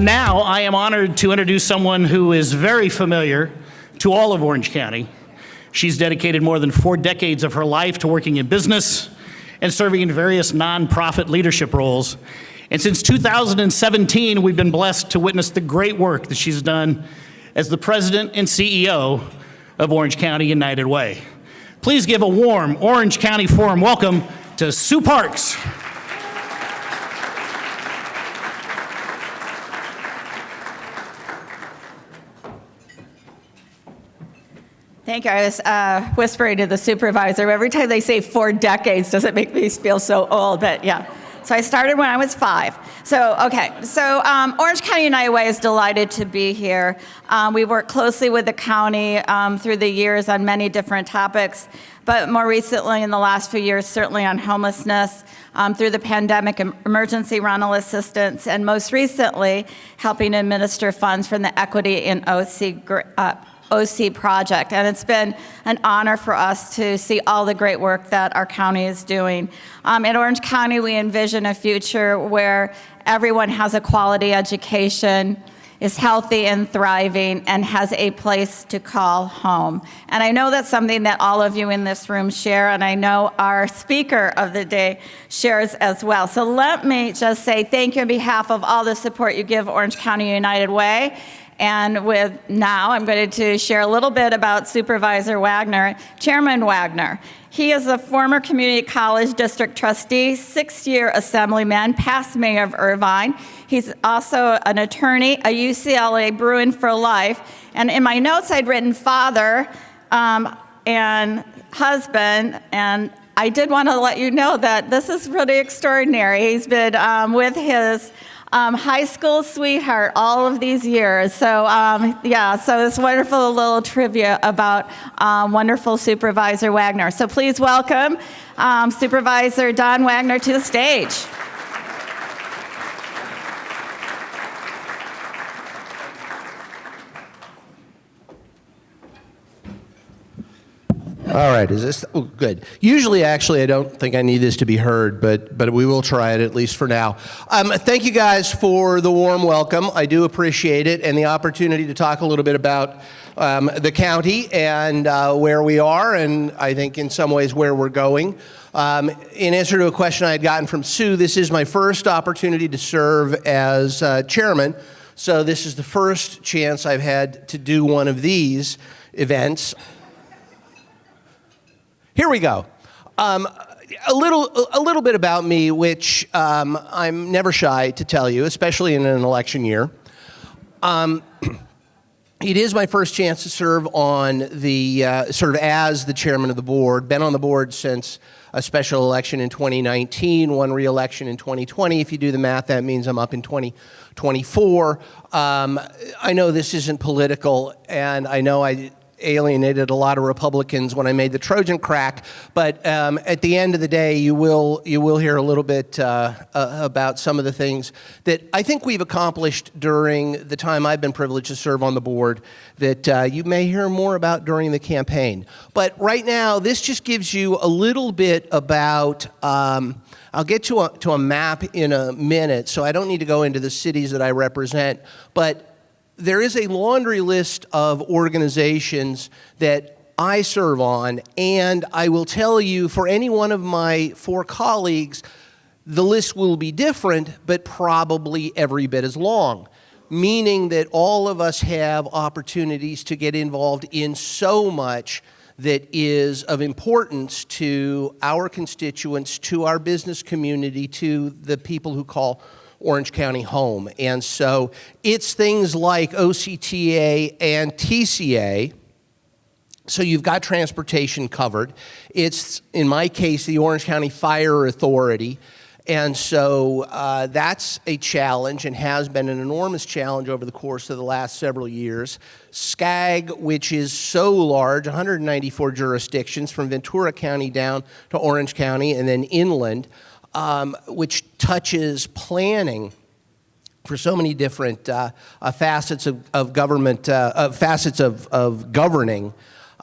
And now I am honored to introduce someone who is very familiar to all of Orange County. She's dedicated more than 4 decades of her life to working in business and serving in various nonprofit leadership roles. And since 2017, we've been blessed to witness the great work that she's done as the president and CEO of Orange County United Way. Please give a warm Orange County Forum welcome to Sue Parks. Thank you. I was whispering to the supervisor, every time they say 4 decades, does it make me feel so old? But yeah. So I started when I was 5. Orange County United Way is delighted to be here. We work closely with the county through the years on many different topics, but more recently in the last few years, certainly on homelessness, through the pandemic emergency rental assistance, and most recently, helping administer funds from the Equity in OC project. And it's been an honor for us to see all the great work that our county is doing. In Orange County, we envision a future where everyone has a quality education, is healthy and thriving, and has a place to call home. And I know that's something that all of you in this room share, and I know our speaker of the day shares as well. So let me just say thank you on behalf of all the support you give Orange County United Way. And now I'm going to share a little bit about Supervisor Wagner, Chairman Wagner. He is a former community college district trustee, 6-year assemblyman, past mayor of Irvine. He's also an attorney, a UCLA Bruin for life. And in my notes, I'd written father and husband. And I did want to let you know that this is really extraordinary. He's been with his high school sweetheart all of these years. So so it's wonderful little trivia about wonderful Supervisor Wagner. So please welcome Supervisor Don Wagner to the stage. All right, is this, oh, good. Usually, actually, I don't think I need this to be heard, but we will try it at least for now. Thank you guys for the warm welcome. I do appreciate it, and the opportunity to talk a little bit about the county and where we are, and I think in some ways where we're going. In answer to a question I had gotten from Sue, this is my first opportunity to serve as chairman, so this is the first chance I've had to do one of these events. Here we go. A little bit about me, which I'm never shy to tell you, especially in an election year. It is my first chance to serve on the as the chairman of the board. Been on the board since a special election in 2019, one re-election in 2020. If you do the math, that means I'm up in 2024. I know this isn't political, and I know I alienated a lot of Republicans when I made the Trojan crack, but at the end of the day, you will hear a little bit about some of the things that I think we've accomplished during the time I've been privileged to serve on the board that you may hear more about during the campaign. But right now, this just gives you a little bit about, I'll get to a map in a minute, so I don't need to go into the cities that I represent, but there is a laundry list of organizations that I serve on, and I will tell you, for any one of my 4 colleagues, the list will be different, but probably every bit as long, meaning that all of us have opportunities to get involved in so much that is of importance to our constituents, to our business community, to the people who call Orange County home. And so it's things like OCTA and TCA. So you've got transportation covered. It's, in my case, the Orange County Fire Authority. And so that's a challenge and has been an enormous challenge over the course of the last several years. SCAG, which is so large, 194 jurisdictions from Ventura County down to Orange County and then inland. Which touches planning for so many different facets of government, facets of governing.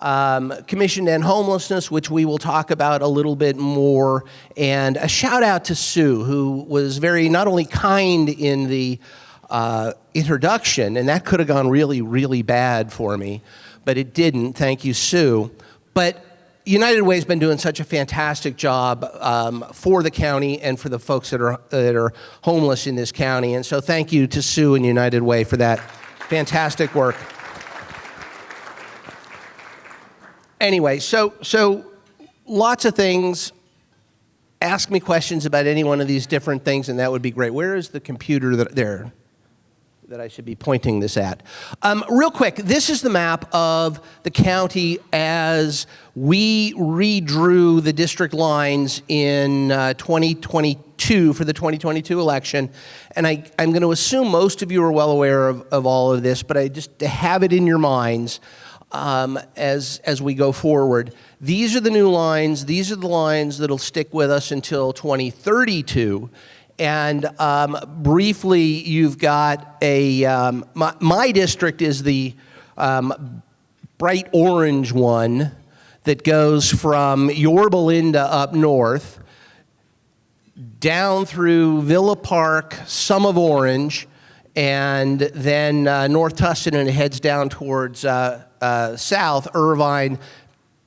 Commission to End Homelessness, which we will talk about a little bit more, and a shout out to Sue, who was very not only kind in the introduction, and that could have gone really, really bad for me, but it didn't. Thank you, Sue. But United Way's been doing such a fantastic job for the county and for the folks that are homeless in this county, and so thank you to Sue and United Way for that fantastic work. Anyway, so lots of things. Ask me questions about any one of these different things, and that would be great. Where is the computer that I should be pointing this at? Real quick, this is the map of the county as we redrew the district lines in 2022 for the 2022 election. And I'm going to assume most of you are well aware of all of this, but I just to have it in your minds as we go forward. These are the new lines. These are the lines that'll stick with us until 2032. And briefly, you've got my district is the bright orange one that goes from Yorba Linda up north, down through Villa Park, some of Orange, and then North Tustin, and it heads down towards South Irvine.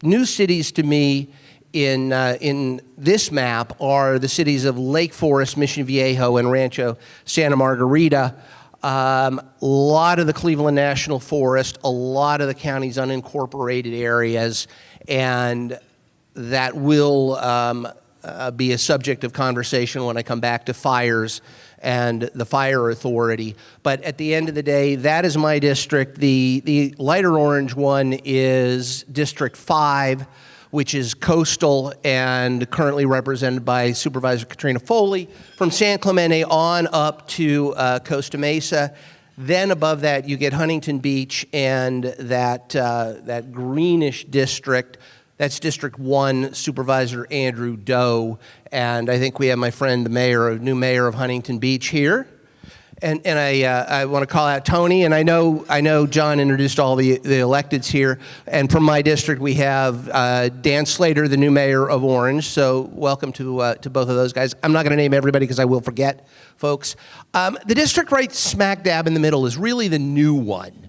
New cities to me in this map are the cities of Lake Forest, Mission Viejo, and Rancho Santa Margarita. A lot of the Cleveland National Forest, a lot of the county's unincorporated areas, and that will be a subject of conversation when I come back to fires and the fire authority. But at the end of the day, that is my district. The lighter orange one is District 5, which is coastal and currently represented by Supervisor Katrina Foley, from San Clemente on up to Costa Mesa. Then above that, you get Huntington Beach and that greenish district. That's District 1, Supervisor Andrew Doe. And I think we have my friend, the new mayor of Huntington Beach here. And I want to call out Tony, and I know John introduced all the electeds here. And from my district, we have Dan Slater, the new mayor of Orange. So welcome to both of those guys. I'm not going to name everybody because I will forget folks. The district right smack dab in the middle is really the new one.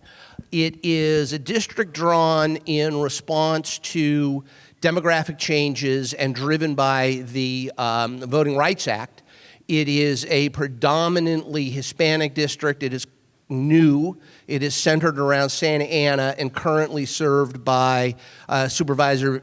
It is a district drawn in response to demographic changes and driven by the Voting Rights Act. It is a predominantly Hispanic district. It is new. It is centered around Santa Ana and currently served by Supervisor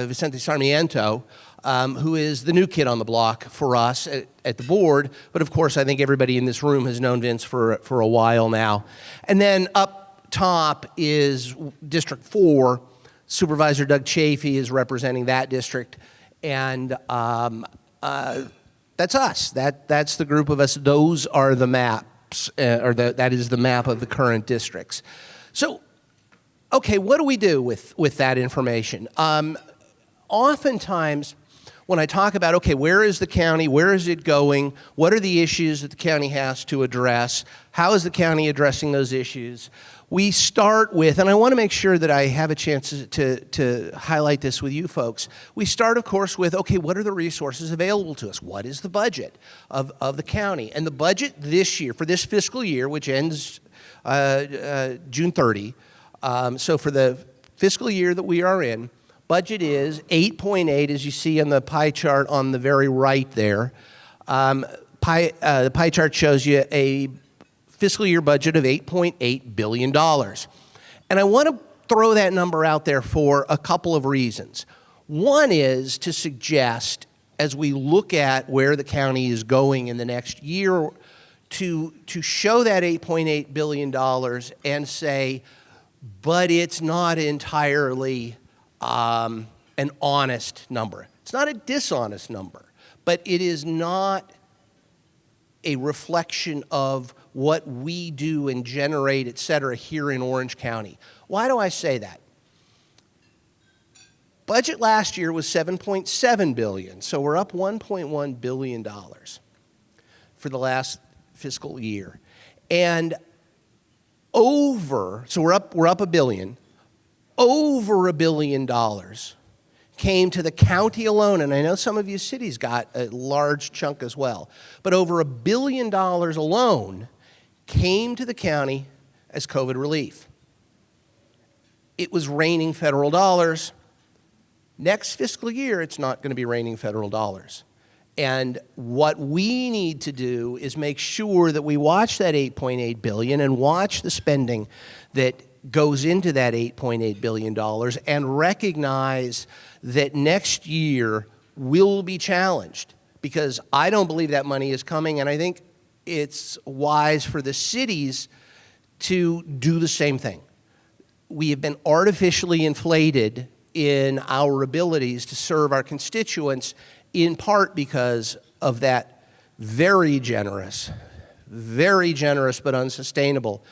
Vicente Sarmiento, who is the new kid on the block for us at the board. But of course, I think everybody in this room has known Vince for a while now. And then up top is District 4. Supervisor Doug Chafee is representing that district. And that's us. That's the group of us. Those are the maps, that is the map of the current districts. So, okay, what do we do with that information? Oftentimes, when I talk about, okay, where is the county, where is it going, what are the issues that the county has to address, how is the county addressing those issues, we start with, and I want to make sure that I have a chance to highlight this with you folks. We start, of course, with, okay, what are the resources available to us? What is the budget of the county? And the budget this year, for this fiscal year, which ends June 30, so for the fiscal year that we are in, budget is 8.8, as you see on the pie chart on the very right there. The pie chart shows you a fiscal year budget of $8.8 billion. And I want to throw that number out there for a couple of reasons. One is to suggest, as we look at where the county is going in the next year, to show that $8.8 billion and say, but it's not entirely an honest number. It's not a dishonest number, but it is not a reflection of what we do and generate, et cetera, here in Orange County. Why do I say that? Budget last year was $7.7 billion, so we're up $1.1 billion for the last fiscal year. And so we're up $1 billion. Over $1 billion came to the county alone, and I know some of you cities got a large chunk as well, but over $1 billion alone came to the county as COVID relief. It was raining federal dollars. Next fiscal year, it's not going to be raining federal dollars. And what we need to do is make sure that we watch that $8.8 billion and watch the spending that goes into that $8.8 billion and recognize that next year will be challenged, because I don't believe that money is coming, and I think it's wise for the cities to do the same thing. We have been artificially inflated in our abilities to serve our constituents, in part because of that very generous but unsustainable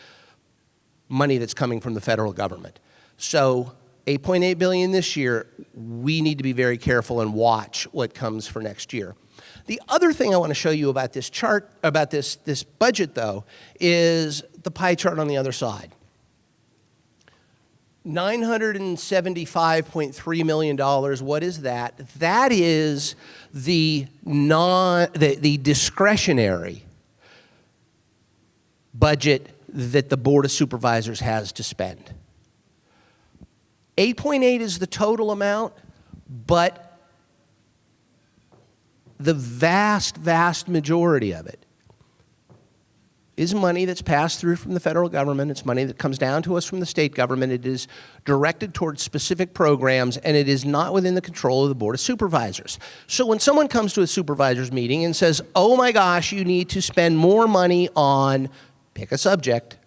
money that's coming from the federal government. So $8.8 billion this year, we need to be very careful and watch what comes for next year. The other thing I want to show you about this chart, about this budget though, is the pie chart on the other side. $975.3 million, what is that? That is the discretionary budget that the Board of Supervisors has to spend. 8.8 is the total amount, but the vast majority of it is money that's passed through from the federal government. It's money that comes down to us from the state government. It is directed towards specific programs, and it is not within the control of the Board of Supervisors. So when someone comes to a supervisors meeting and says, oh my gosh, you need to spend more money on, pick a subject,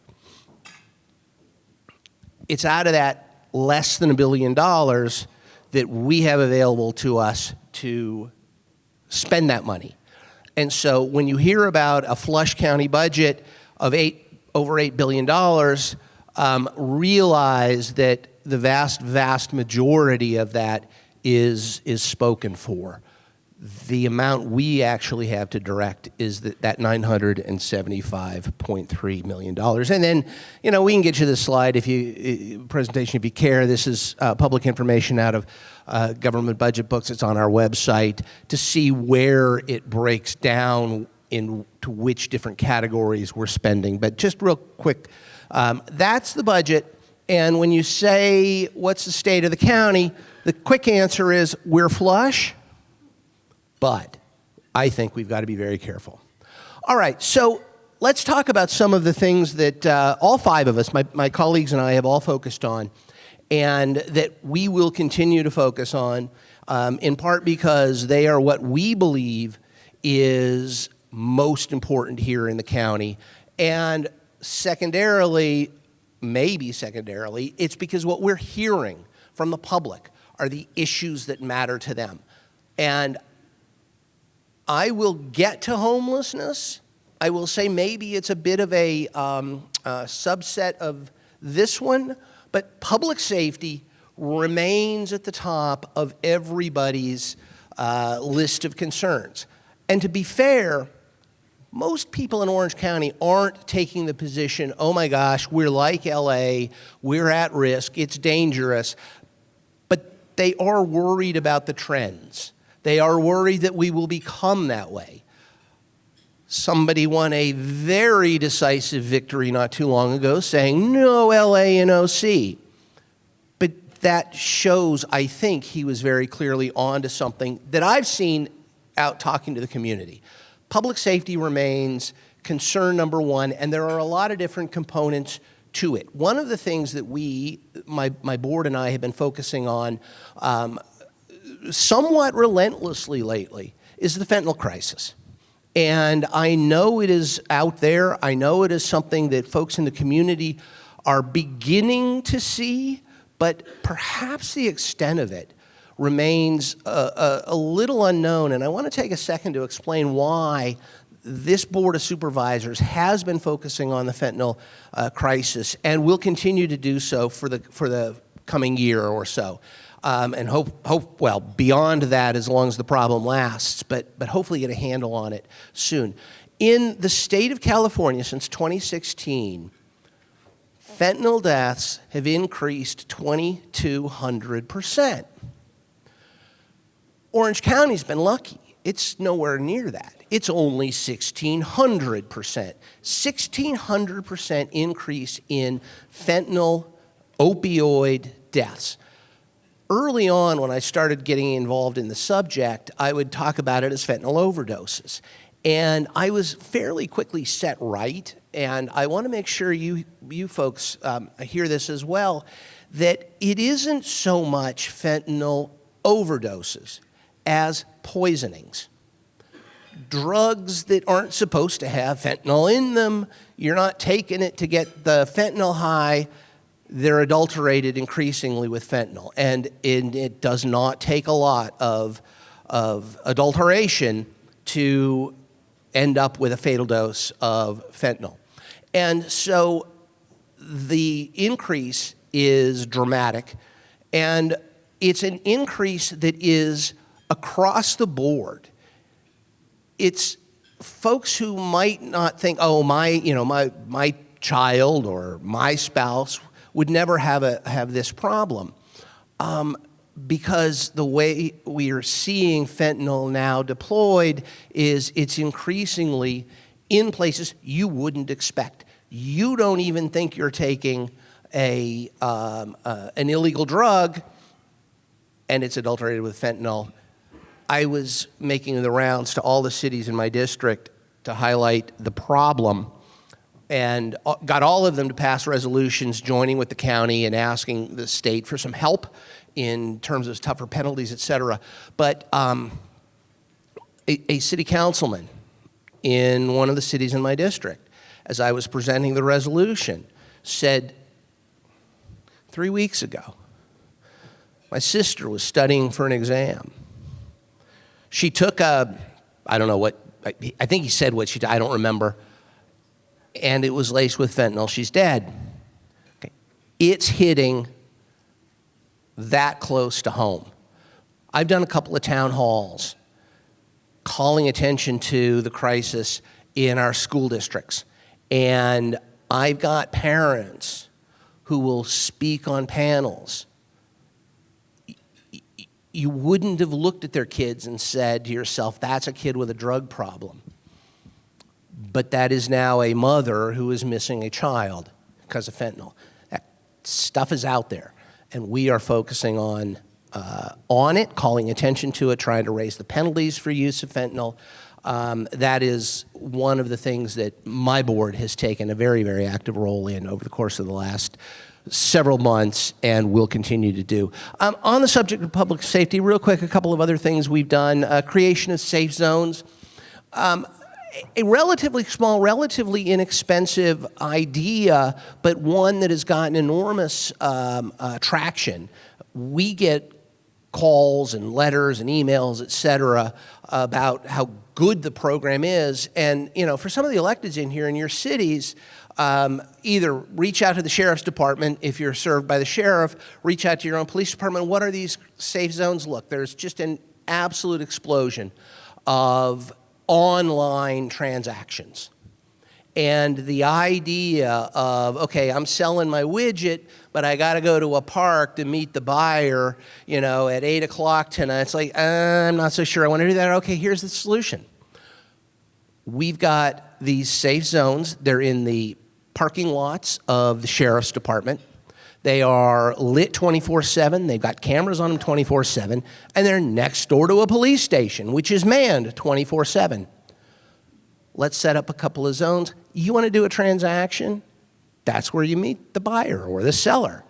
it's out of that less than $1 billion that we have available to us to spend that money. And so when you hear about a flush county budget of over $8 billion, realize that the vast majority of that is spoken for. The amount we actually have to direct is that $975.3 million. And then, you know, we can get you this slide presentation if you care. This is public information out of government budget books. It's on our website to see where it breaks down into which different categories we're spending. But just real quick, that's the budget. And when you say, what's the state of the county? The quick answer is we're flush. But I think we've got to be very careful. All right, so let's talk about some of the things that all five of us, my colleagues and I, have all focused on, and that we will continue to focus on, in part because they are what we believe is most important here in the county. And secondarily, maybe secondarily, it's because what we're hearing from the public are the issues that matter to them. And I will get to homelessness. I will say maybe it's a bit of a subset of this one, but public safety remains at the top of everybody's list of concerns. And to be fair, most people in Orange County aren't taking the position, oh my gosh, we're like LA, we're at risk, it's dangerous, but they are worried about the trends. They are worried that we will become that way. Somebody won a very decisive victory not too long ago saying, no LA and OC. But that shows, I think, he was very clearly on to something that I've seen out talking to the community. Public safety remains concern number one, and there are a lot of different components to it. One of the things that my board and I have been focusing on somewhat relentlessly lately is the fentanyl crisis. And I know it is out there. I know it is something that folks in the community are beginning to see, but perhaps the extent of it remains a little unknown. And I want to take a second to explain why this Board of Supervisors has been focusing on the fentanyl crisis and will continue to do so for the coming year or so. And hope, well, beyond that as long as the problem lasts, but hopefully get a handle on it soon. In the state of California since 2016, fentanyl deaths have increased 2,200%. Orange County's been lucky. It's nowhere near that. it's only 1,600%. 1,600% increase in fentanyl opioid deaths. Early on, when I started getting involved in the subject, I would talk about it as fentanyl overdoses. And I was fairly quickly set right, and I want to make sure you folks hear this as well, that it isn't so much fentanyl overdoses as poisonings. Drugs that aren't supposed to have fentanyl in them, you're not taking it to get the fentanyl high, they're adulterated increasingly with fentanyl. And it does not take a lot of adulteration to end up with a fatal dose of fentanyl. And so the increase is dramatic, and it's an increase that is across the board. It's folks who might not think, oh, my child or my spouse would never have this problem, because the way we are seeing fentanyl now deployed is it's increasingly in places you wouldn't expect. You don't even think you're taking an illegal drug, and it's adulterated with fentanyl. I was making the rounds to all the cities in my district to highlight the problem, and got all of them to pass resolutions joining with the county and asking the state for some help in terms of tougher penalties, et cetera. But a city councilman in one of the cities in my district, as I was presenting the resolution, said, 3 weeks ago, my sister was studying for an exam. She took I don't know what, I think he said what she did, I don't remember, and it was laced with fentanyl. She's dead. Okay. It's hitting that close to home. I've done a couple of town halls calling attention to the crisis in our school districts, and I've got parents who will speak on panels. You wouldn't have looked at their kids and said to yourself, that's a kid with a drug problem. But that is now a mother who is missing a child because of fentanyl. That stuff is out there, and we are focusing on it, calling attention to it, trying to raise the penalties for use of fentanyl. That is one of the things that my board has taken a very, very active role in over the course of the last several months, and will continue to do. On the subject of public safety, real quick, a couple of other things we've done. Creation of safe zones. A relatively small, relatively inexpensive idea, but one that has gotten enormous traction. We get calls and letters and emails, et cetera, about how good the program is. And, for some of the electeds in here in your cities, either reach out to the sheriff's department if you're served by the sheriff, reach out to your own police department. What are these safe zones? Look, there's just an absolute explosion of online transactions. And the idea of, okay, I'm selling my widget, but I got to go to a park to meet the buyer, at 8 o'clock tonight. It's like, I'm not so sure I want to do that. Okay, here's the solution. We've got these safe zones. They're in the parking lots of the sheriff's department. They are lit 24/7. They've got cameras on them 24/7. And they're next door to a police station, which is manned 24/7. Let's set up a couple of zones. You want to do a transaction? That's where you meet the buyer or the seller.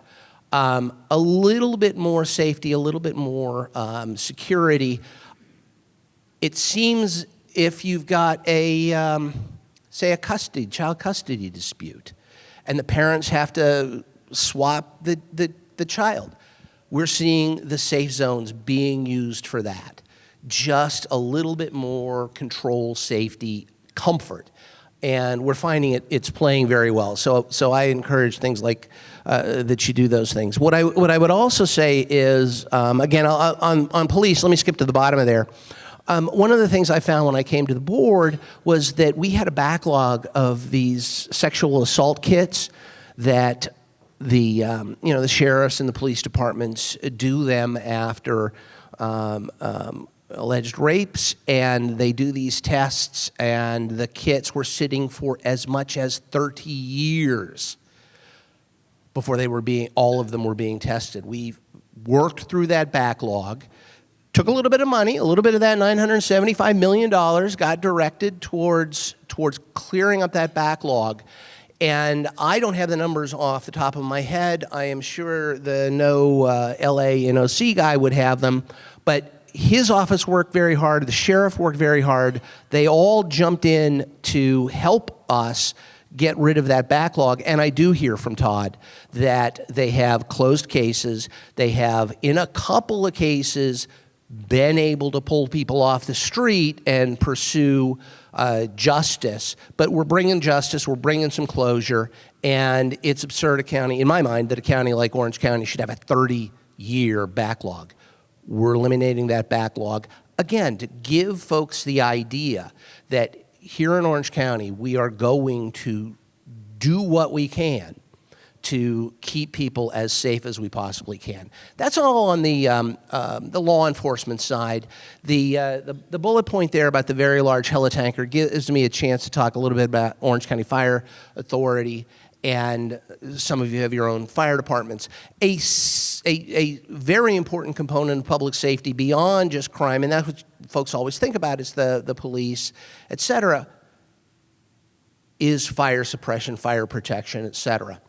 A little bit more safety, a little bit more security. It seems if you've got say a child custody dispute, and the parents have to swap the child, we're seeing the safe zones being used for that. Just a little bit more control, safety, comfort. And we're finding it's playing very well. So I encourage things like that you do those things. What I would also say is, again, on police, let me skip to the bottom of there. One of the things I found when I came to the board was that we had a backlog of these sexual assault kits that the sheriffs and the police departments do them after alleged rapes, and they do these tests, and the kits were sitting for as much as 30 years before all of them were being tested. We worked through that backlog, took a little bit of money, a little bit of that $975 million got directed towards clearing up that backlog. And I don't have the numbers off the top of my head. I am sure the LA NOC guy would have them, but his office worked very hard, the sheriff worked very hard. They all jumped in to help us get rid of that backlog. And I do hear from Todd that they have closed cases. They have, in a couple of cases, been able to pull people off the street and pursue justice. But we're bringing justice, we're bringing some closure, and it's absurd in my mind, that a county like Orange County should have a 30-year backlog. We're eliminating that backlog, again, to give folks the idea that here in Orange County, we are going to do what we can to keep people as safe as we possibly can. That's all on the law enforcement side. The bullet point there about the very large helitanker gives me a chance to talk a little bit about Orange County Fire Authority, and some of you have your own fire departments. A very important component of public safety beyond just crime, and that's what folks always think about is the police, et cetera, is fire suppression, fire protection, et cetera.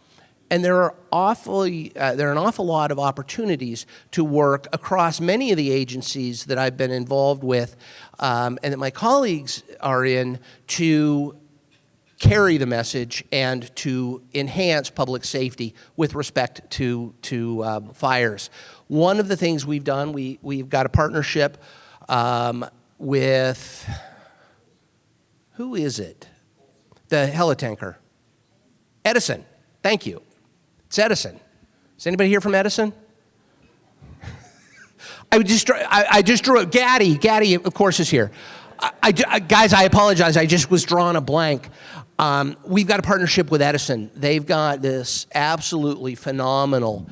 And there are an awful lot of opportunities to work across many of the agencies that I've been involved with and that my colleagues are in to carry the message and to enhance public safety with respect to fires. One of the things we've done, we've got a partnership with, who is it? The helitanker. Edison. Thank you. It's Edison. Is anybody here from Edison? I just drew it. Gaddy, of course, is here. Guys, I apologize. I just was drawing a blank. We've got a partnership with Edison. They've got this absolutely phenomenal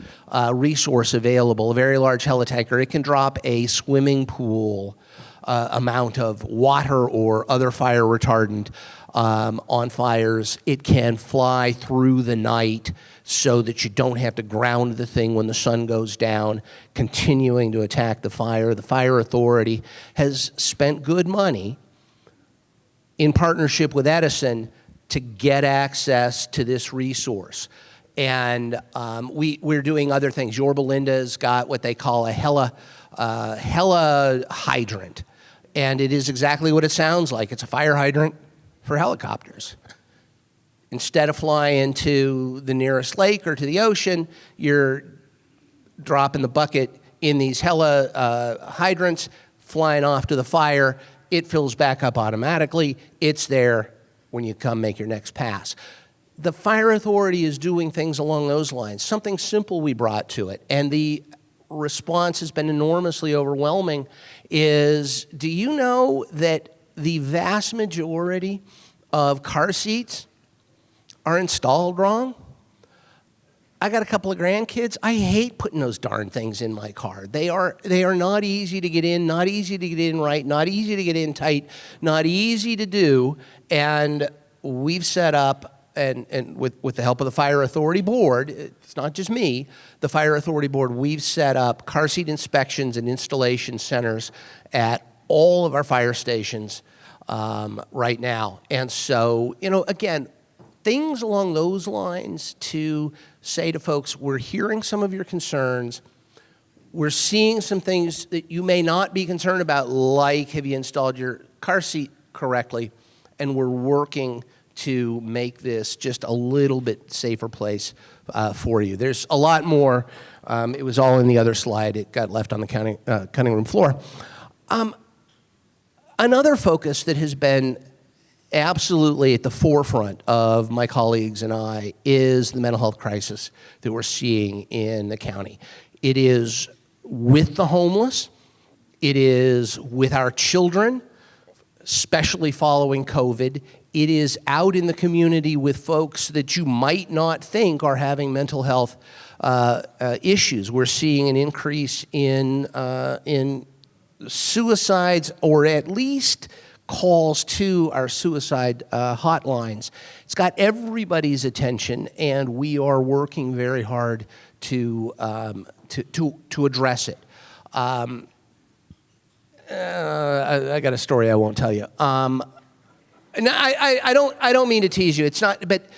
resource available, a very large helitanker. It can drop a swimming pool amount of water or other fire retardant on fires. It can fly through the night so that you don't have to ground the thing when the sun goes down, continuing to attack the fire. The Fire Authority has spent good money in partnership with Edison to get access to this resource. And we're doing other things. Yorba Linda's got what they call a hella hydrant. And it is exactly what it sounds like. It's a fire hydrant for helicopters. Instead of flying to the nearest lake or to the ocean, you're dropping the bucket in these hydrants, flying off to the fire. It fills back up automatically. It's there when you come make your next pass. The Fire Authority is doing things along those lines. Something simple we brought to it, and the response has been enormously overwhelming, is, do you know that the vast majority of car seats are installed wrong? I got a couple of grandkids. I hate putting those darn things in my car. They are not easy to get in, not easy to get in right, not easy to get in tight, not easy to do. And we've set up, and with the help of the Fire Authority Board, it's not just me, the Fire Authority Board, we've set up car seat inspections and installation centers at all of our fire stations right now. And so, again, things along those lines to say to folks, we're hearing some of your concerns. We're seeing some things that you may not be concerned about, like have you installed your car seat correctly? And we're working to make this just a little bit safer place for you. There's a lot more. It was all in the other slide. It got left on the cutting room floor. Another focus that has been absolutely at the forefront of my colleagues and I is the mental health crisis that we're seeing in the county. It is with the homeless. It is with our children, especially following COVID. It is out in the community with folks that you might not think are having mental health issues. We're seeing an increase in suicides or at least calls to our suicide hotlines. It's got everybody's attention, and we are working very hard to address it. I got a story I won't tell you. And I don't mean to tease you. It's not, but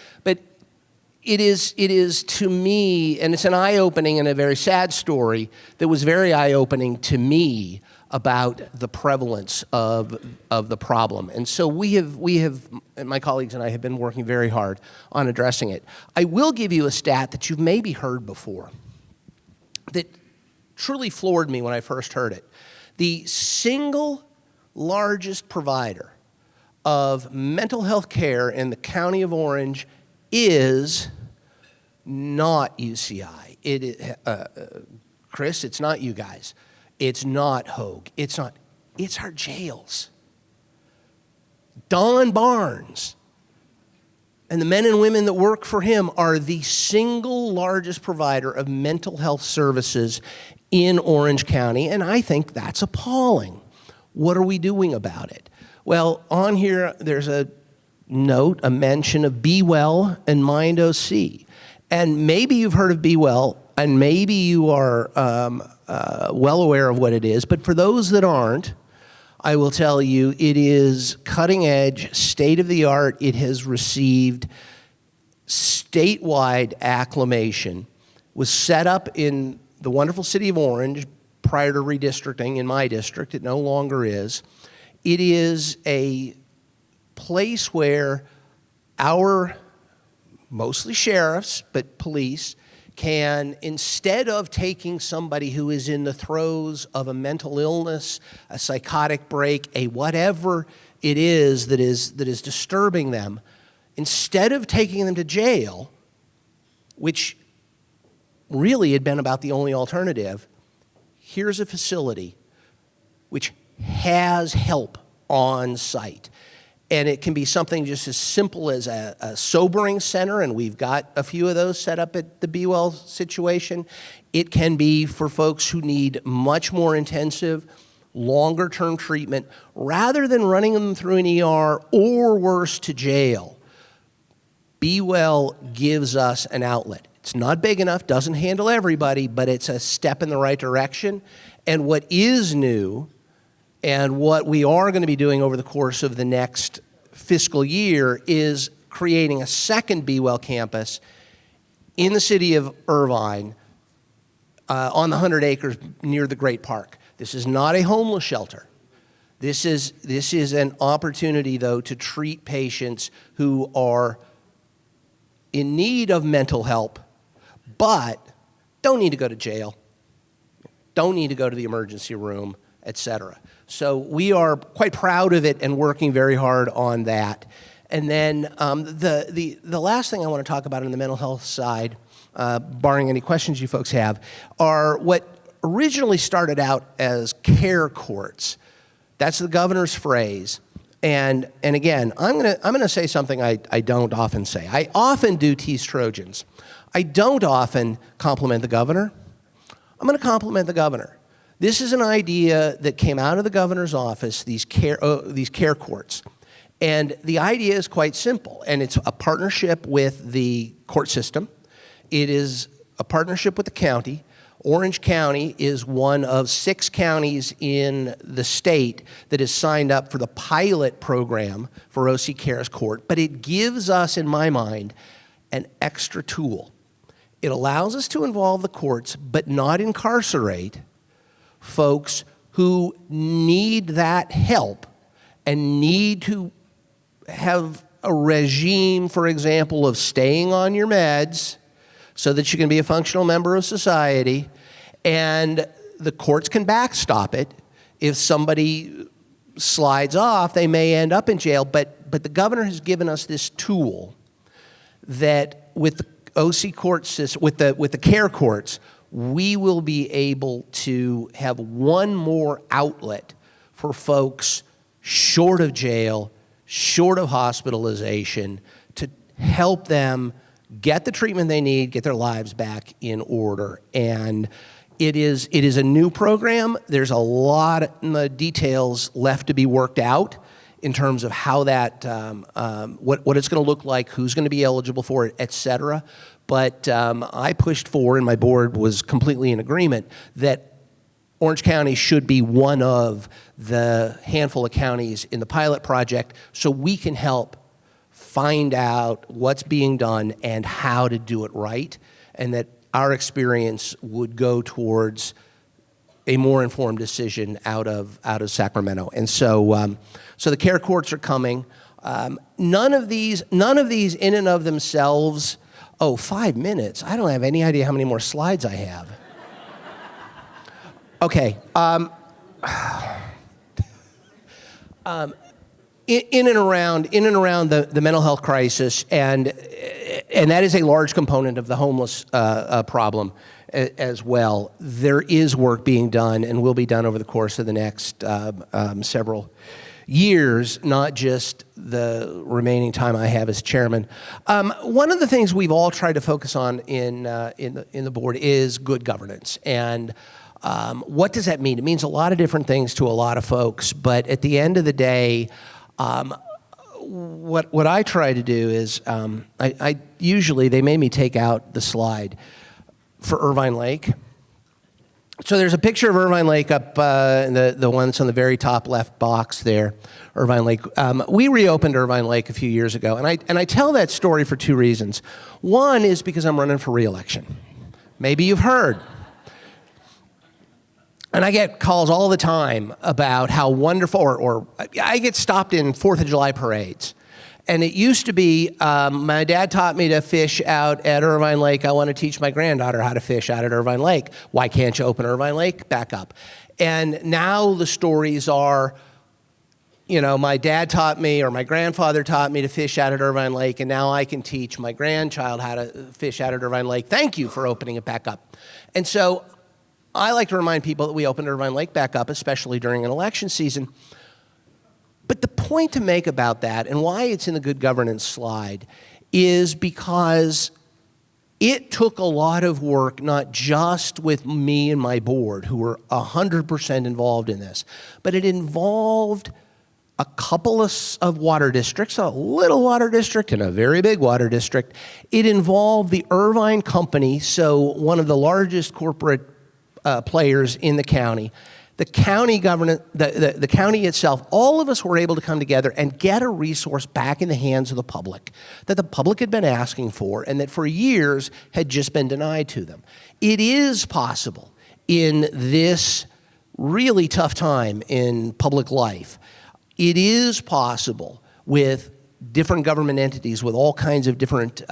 it is to me, and it's an eye-opening and a very sad story that was very eye-opening to me about the prevalence of the problem. And so we have, and my colleagues and I have been working very hard on addressing it. I will give you a stat that you've maybe heard before that truly floored me when I first heard it. The single largest provider of mental health care in the county of Orange is not UCI. Chris, it's not you guys. It's not Hoag. It's our jails. Don Barnes and the men and women that work for him are the single largest provider of mental health services in Orange County, and I think that's appalling. What are we doing about it? Well, on here, there's a note, a mention of Be Well and Mind OC. And maybe you've heard of Be Well, and maybe you are well aware of what it is. But for those that aren't, I will tell you, it is cutting edge, state of the art. It has received statewide acclamation, was set up in the wonderful city of Orange prior to redistricting in my district. It no longer is. It is a place where our, mostly sheriffs, but police, can, instead of taking somebody who is in the throes of a mental illness, a psychotic break, a whatever it is that is disturbing them, instead of taking them to jail, which really had been about the only alternative, here's a facility which has help on site. And it can be something just as simple as a sobering center, and we've got a few of those set up at the Be Well situation. It can be for folks who need much more intensive, longer-term treatment, rather than running them through an ER or worse, to jail. Be Well gives us an outlet. It's not big enough, doesn't handle everybody, but it's a step in the right direction. And what is new, and what we are going to be doing over the course of the next fiscal year, is creating a second Be Well campus in the city of Irvine on the 100 acres near the Great Park. This is not a homeless shelter. This is an opportunity, though, to treat patients who are in need of mental help, but don't need to go to jail, don't need to go to the emergency room, etc. So we are quite proud of it and working very hard on that. And then the last thing I want to talk about on the mental health side, barring any questions you folks have, are what originally started out as care courts. That's the governor's phrase. And again, I'm gonna say something I don't often say. I often do tease Trojans. I don't often compliment the governor. I'm going to compliment the governor. This is an idea that came out of the governor's office, these care courts. And the idea is quite simple, and it's a partnership with the court system. It is a partnership with the county. Orange County is one of 6 counties in the state that has signed up for the pilot program for OC Cares Court, but it gives us, in my mind, an extra tool. It allows us to involve the courts, but not incarcerate folks who need that help and need to have a regime, for example, of staying on your meds so that you can be a functional member of society, and the courts can backstop it. If somebody slides off, they may end up in jail, but the governor has given us this tool that with the OC court system, with the care courts, we will be able to have one more outlet for folks short of jail, short of hospitalization, to help them get the treatment they need, get their lives back in order. And It is a new program. There's a lot of details left to be worked out in terms of how that, what it's going to look like, who's going to be eligible for it, et cetera. But I pushed for, and my board was completely in agreement, that Orange County should be one of the handful of counties in the pilot project so we can help find out what's being done and how to do it right, and that our experience would go towards a more informed decision out of Sacramento. And so so the care courts are coming. None of these in and of themselves, 5 minutes. I don't have any idea how many more slides I have. Okay. In and around the mental health crisis, and that is a large component of the homeless problem as well. There is work being done and will be done over the course of the next several years, not just the remaining time I have as chairman. One of the things we've all tried to focus on in the board is good governance. And what does that mean? It means a lot of different things to a lot of folks, but at the end of the day, what I try to do is, I usually, they made me take out the slide for Irvine Lake. So there's a picture of Irvine Lake up in the one that's on the very top left box there, Irvine Lake. We reopened Irvine Lake a few years ago, and I tell that story for two reasons. One is because I'm running for re-election. Maybe you've heard. And I get calls all the time about how wonderful, or I get stopped in 4th of July parades. And it used to be, my dad taught me to fish out at Irvine Lake. I want to teach my granddaughter how to fish out at Irvine Lake. Why can't you open Irvine Lake back up? And now the stories are, my dad taught me, or my grandfather taught me to fish out at Irvine Lake, and now I can teach my grandchild how to fish out at Irvine Lake. Thank you for opening it back up. And so I like to remind people that we opened Irvine Lake back up, especially during an election season. But the point to make about that, and why it's in the good governance slide, is because it took a lot of work, not just with me and my board, who were 100% involved in this, but it involved a couple of water districts, a little water district and a very big water district. It involved the Irvine Company, so one of the largest corporate players in the county, the county government, the county itself. All of us were able to come together and get a resource back in the hands of the public that the public had been asking for and that for years had just been denied to them. It is possible in this really tough time in public life. It is possible with different government entities with all kinds of different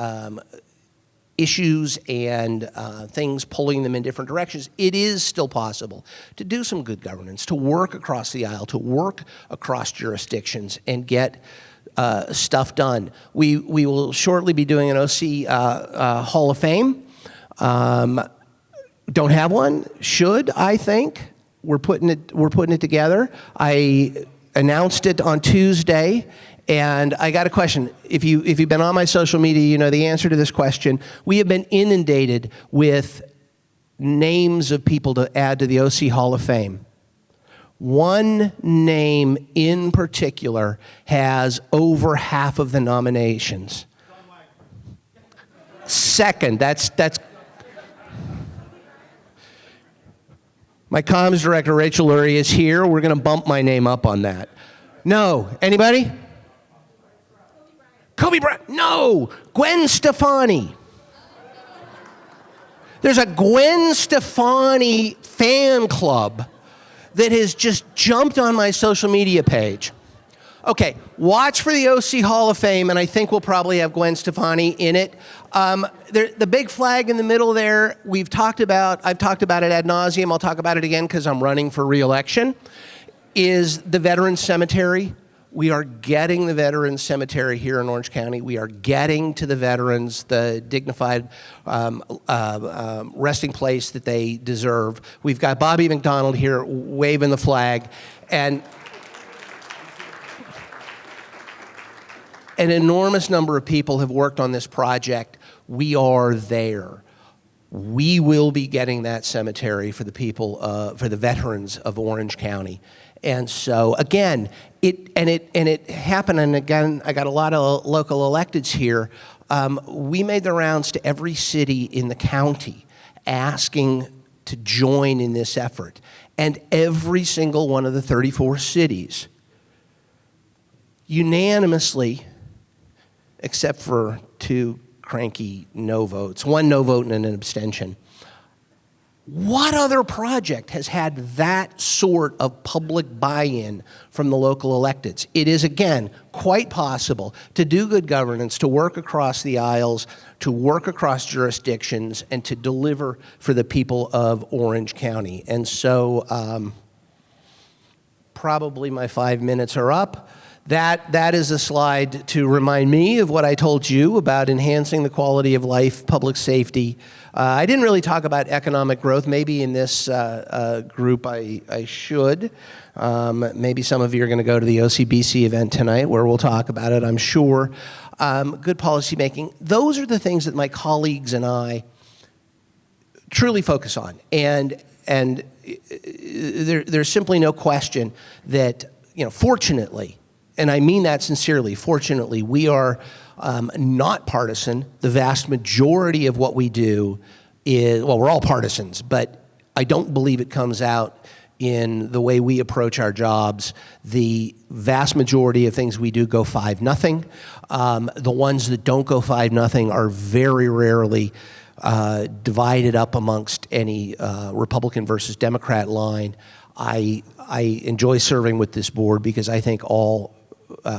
issues and things pulling them in different directions. It is still possible to do some good governance, to work across the aisle, to work across jurisdictions and get stuff done. We will shortly be doing an OC Hall of Fame. Don't have one. Should, I think. We're putting it together. I announced it on Tuesday. And I got a question. If you've been on my social media, you know the answer to this question. We have been inundated with names of people to add to the OC Hall of Fame. One name in particular has over half of the nominations. Second, that's my comms director, Rachel Lurie, is here. We're going to bump my name up on that. No. Anybody? Kobe Bryant. No. Gwen Stefani. There's a Gwen Stefani fan club that has just jumped on my social media page. Okay, watch for the OC Hall of Fame, and I think we'll probably have Gwen Stefani in it. The big flag in the middle there, I've talked about it ad nauseum, I'll talk about it again because I'm running for re-election, is the Veterans Cemetery. We are getting the Veterans Cemetery here in Orange County. We are getting to the veterans the dignified resting place that they deserve. We've got Bobby McDonald here waving the flag, and an enormous number of people have worked on this project. We are there. we will be getting that cemetery for the people, for the veterans of Orange County. And so again, it happened, and again, I got a lot of local electeds here. We made the rounds to every city in the county asking to join in this effort. And every single one of the 34 cities unanimously, except for 2 cranky no votes, 1 no vote and an abstention. What other project has had that sort of public buy-in from the local electeds? It is, again, quite possible to do good governance, to work across the aisles, to work across jurisdictions, and to deliver for the people of Orange County. And so probably my 5 minutes are up. That is a slide to remind me of what I told you about enhancing the quality of life, public safety. I didn't really talk about economic growth. Maybe in this group I should. Maybe some of you are going to go to the OCBC event tonight where we'll talk about it, I'm sure. Good policy making. Those are the things that my colleagues and I truly focus on. And there's simply no question that, fortunately, and I mean that sincerely, fortunately, we are not partisan. The vast majority of what we do is, well, we're all partisans, but I don't believe it comes out in the way we approach our jobs. The vast majority of things we do go 5-0. The ones that don't go 5-0 are very rarely divided up amongst any Republican versus Democrat line. I enjoy serving with this board because I think all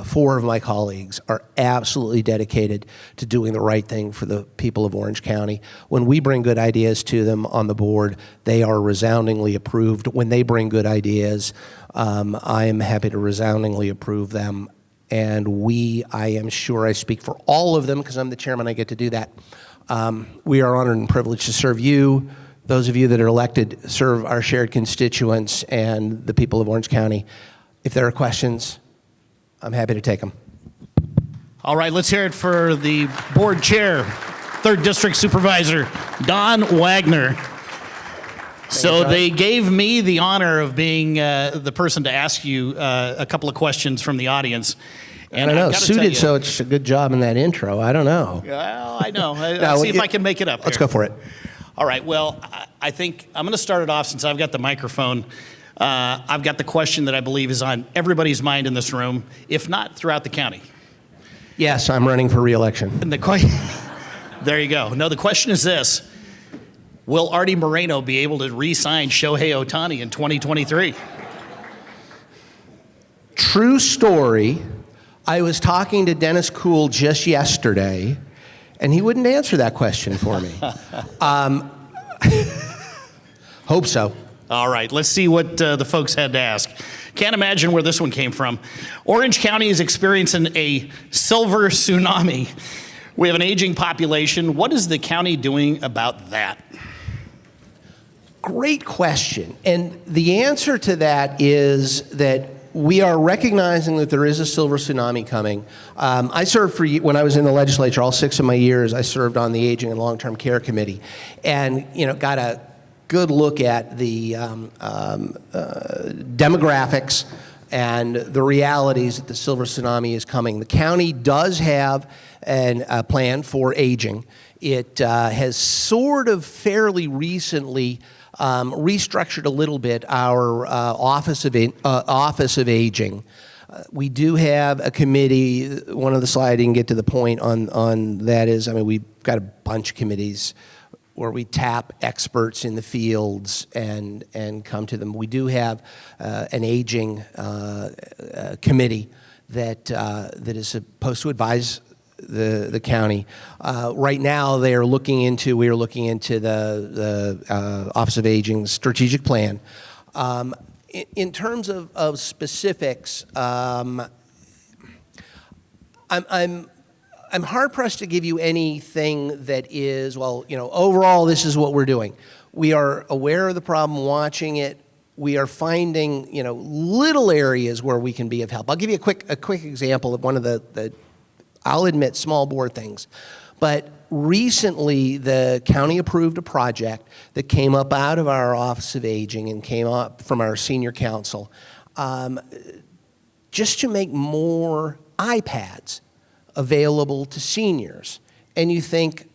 4 of my colleagues are absolutely dedicated to doing the right thing for the people of Orange County. When we bring good ideas to them on the board, they are resoundingly approved. When they bring good ideas, I am happy to resoundingly approve them. And I am sure I speak for all of them because I'm the chairman, I get to do that. We are honored and privileged to serve you. Those of you that are elected serve our shared constituents and the people of Orange County. If there are questions, I'm happy to take them. All right, let's hear it for the board chair, 3rd District Supervisor, Don Wagner. So they gave me the honor of being the person to ask you a couple of questions from the audience. And I don't know, suited so it's a good job in that intro. I don't know. Well, I know. I'll see if I can make it up. Let's go for it. All right, well, I think I'm going to start it off since I've got the microphone. I've got the question that I believe is on everybody's mind in this room, if not throughout the county. Yes, I'm running for re-election. And there you go. No, the question is this. Will Artie Moreno be able to re-sign Shohei Ohtani in 2023? True story. I was talking to Dennis Kuhl just yesterday, and he wouldn't answer that question for me. Hope so. All right, let's see what the folks had to ask. Can't imagine where this one came from. Orange County is experiencing a silver tsunami. We have an aging population. What is the county doing about that? Great question. And the answer to that is that we are recognizing that there is a silver tsunami coming. I served when I was in the legislature, all 6 of my years, I served on the Aging and Long-Term Care Committee, and got a good look at the demographics and the realities that the silver tsunami is coming. The county does have a plan for aging. It has sort of fairly recently restructured a little bit our Office of Aging. We do have a committee. One of the slides I didn't get to the point on that is, we've got a bunch of committees where we tap experts in the fields and come to them. We do have an aging committee that is supposed to advise the county. Right now, we are looking into the Office of Aging strategic plan. In terms of specifics, I'm hard pressed to give you anything that is, overall, this is what we're doing. We are aware of the problem, watching it. We are finding, little areas where we can be of help. I'll give you a quick example of one of the I'll admit, small board things. But recently, the county approved a project that came up out of our Office of Aging and came up from our senior council, just to make more iPads available to seniors. And you think,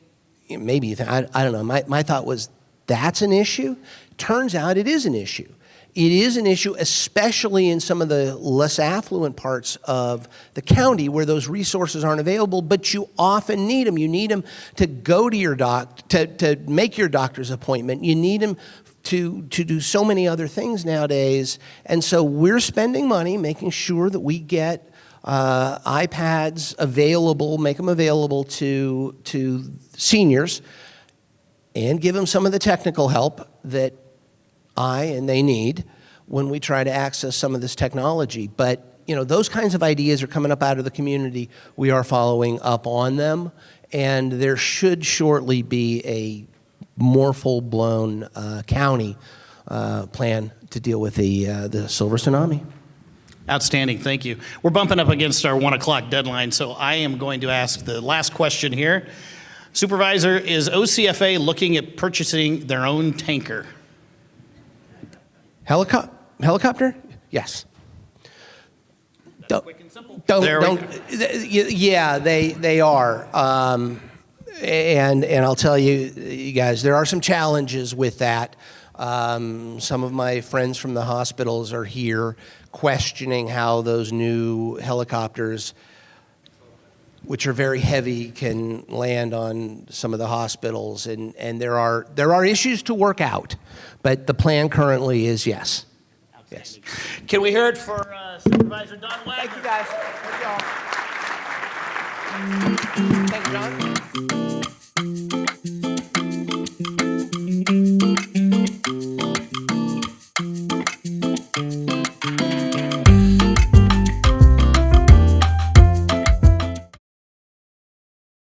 maybe you think, I don't know, my thought was, that's an issue? Turns out it is an issue. It is an issue, especially in some of the less affluent parts of the county where those resources aren't available, but you often need them. You need them to go to your to make your doctor's appointment. You need them to do so many other things nowadays. And so we're spending money making sure that we get iPads available, make them available to seniors, and give them some of the technical help that and they need when we try to access some of this technology. But, you know, those kinds of ideas are coming up out of the community. We are following up on them, and there should shortly be a more full-blown county plan to deal with the silver tsunami. Outstanding, thank you. We're bumping up against our 1 o'clock deadline, so I am going to ask the last question here. Supervisor, is OCFA looking at purchasing their own tanker? Helicopter? Yes. That's quick and simple. Yeah, they are. And I'll tell you guys, there are some challenges with that. Some of my friends from the hospitals are here questioning how those new helicopters, which are very heavy, can land on some of the hospitals. And there are issues to work out, but the plan currently is yes. Yes. Can we hear it for Supervisor Don Wagner? Thank you, guys. Thank you all. Thank you, John.